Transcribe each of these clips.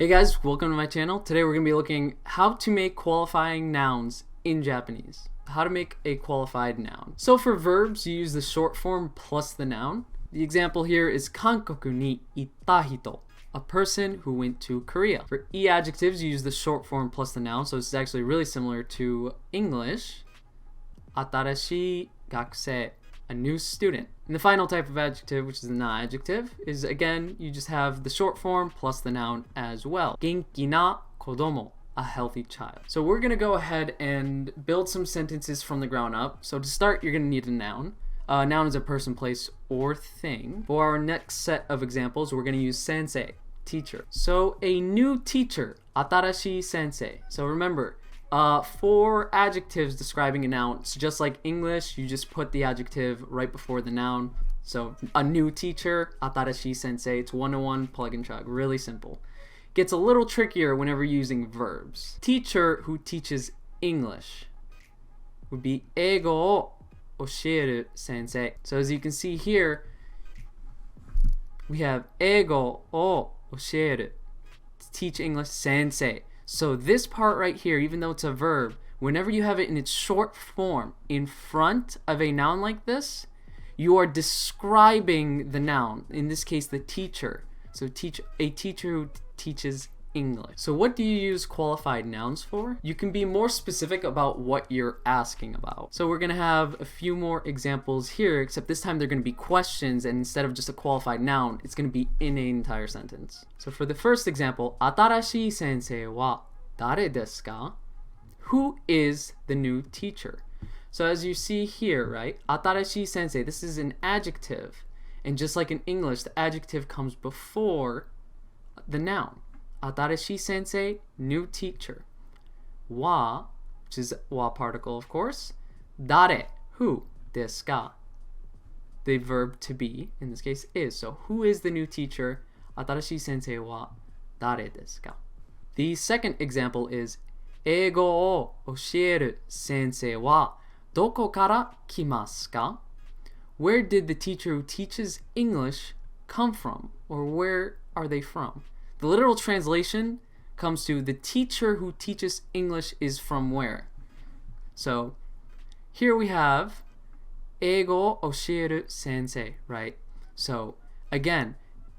Hey guys, welcome to my channel. Today we're going to be looking how to make qualifying nouns in Japanese. How to make a qualified noun. So for verbs, you use the short form plus the noun. The example here is Kankoku ni itta hito, a person who went to Korea. For adjectives, you use the short form plus the noun, so this is actually really similar to English. Atarashii gakusei, a new student. And the final type of adjective, which is the non-adjective, is again, you just have the short form plus the noun as well. Genki na kodomo, a healthy child. So we're gonna go ahead and build some sentences from the ground up. So to start, you're gonna need a noun. A noun is a person, place, or thing. For our next set of examples, we're gonna use sensei, teacher. So a new teacher, atarashii sensei. So remember, for adjectives describing a noun, it's just like English, you just put the adjective right before the noun. So a new teacher, atarashii sensei, it's one-to-one, plug and chug, really simple. Gets a little trickier whenever using verbs. Teacher who teaches English would be eigo o osieru sensei. So as you can see here, we have eigo o osieru, teach English sensei. So this part right here, even though it's a verb, whenever you have it in its short form in front of a noun like this, you are describing the noun, in this case the teacher. So a teacher who teaches English. So what do you use qualified nouns for? You can be more specific about what you're asking about. So we're gonna have a few more examples here, except this time they're gonna be questions, and instead of just a qualified noun, it's gonna be in an entire sentence. So for the first example, atarashii sensei wa dare desu ka? Who is the new teacher? So as you see here, right, atarashii sensei, this is an adjective. And just like in English, the adjective comes before the noun. Atarashii sensei, new teacher. Wa, which is wa particle of course. Dare, who, desu ka? The verb to be, in this case, is. So who is the new teacher? Atarashii sensei wa dare desu ka? The second example is eigo o osieru sensei wa doko kara kimasu ka? Where did the teacher who teaches English come from? Or where are they from? The literal translation comes to the teacher who teaches English is from where? So here we have eigo osieru sensei, right? So again,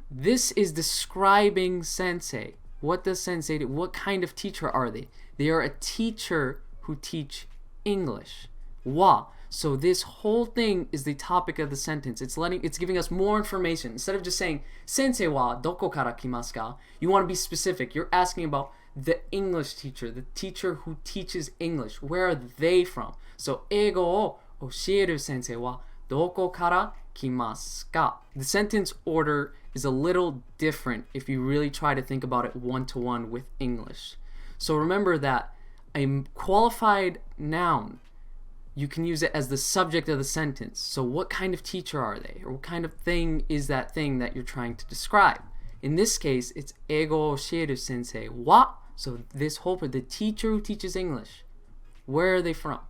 this is describing sensei. What does sensei do? What kind of teacher are they? They are a teacher who teach English. Wa. So this whole thing is the topic of the sentence. It's giving us more information. Instead of just saying sensei wa doko kara kimasu ka, you want to be specific. You're asking about the English teacher, the teacher who teaches English. Where are they from? So eigo o osieru sensei wa doko kara kimasu ka? The sentence order is a little different if you really try to think about it one-to-one with English. So remember that a qualified noun, you can use it as the subject of the sentence. So what kind of teacher are they? Or what kind of thing is that thing that you're trying to describe? In this case, it's eigo osieru sensei wa. So this whole part, the teacher who teaches English. Where are they from?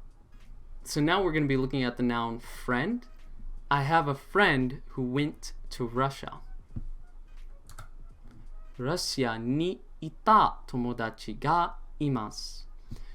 So now we're going to be looking at the noun friend. I have a friend who went to Russia. Russia ni ita tomodachi ga imasu.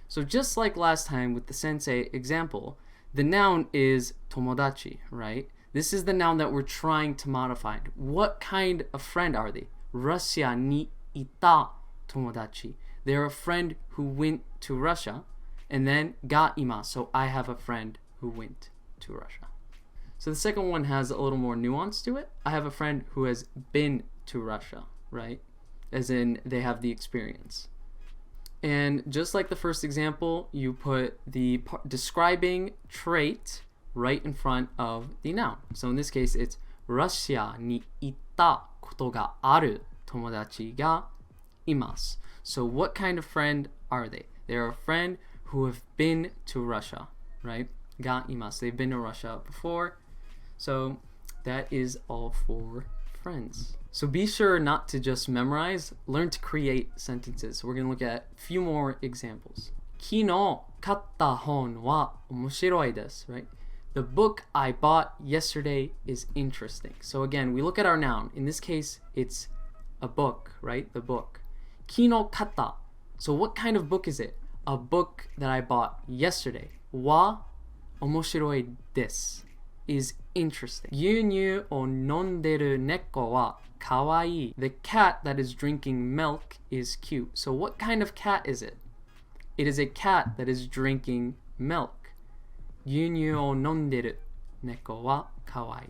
So just like last time with the sensei example, the noun is tomodachi, right? This is the noun that we're trying to modify. What kind of friend are they? Russia ni ita tomodachi. They're a friend who went to Russia. And then ga imasu. So I have a friend who went to Russia. So the second one has a little more nuance to it. I have a friend who has been to Russia, right? As in they have the experience. And just like the first example, you put the describing trait right in front of the noun. So in this case, it's Russia ni itta koto ga aru tomodachi ga imasu. So what kind of friend are they? They're a friend who have been to Russia, right? Ga imasu. They've been to Russia before. So that is all for friends. So be sure not to just memorize, learn to create sentences. We're going to look at a few more examples. Kino katta hon wa omoshiroi desu, right? The book I bought yesterday is interesting. So again, we look at our noun. In this case, it's a book, right? The book. kino kata. So what kind of book is it? A book that I bought yesterday. Wa omoshiroi desu. Is interesting. 牛乳を飲んでる猫はかわいい. The cat that is drinking milk is cute. So what kind of cat is it? It is a cat that is drinking milk. 牛乳を飲んでる猫はかわいい.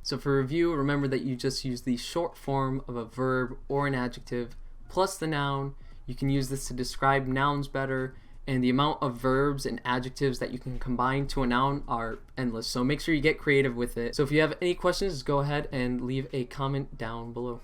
So for review, remember that you just use the short form of a verb or an adjective plus the noun. You can use this to describe nouns better, and the amount of verbs and adjectives that you can combine to a noun are endless. So make sure you get creative with it. So if you have any questions, go ahead and leave a comment down below.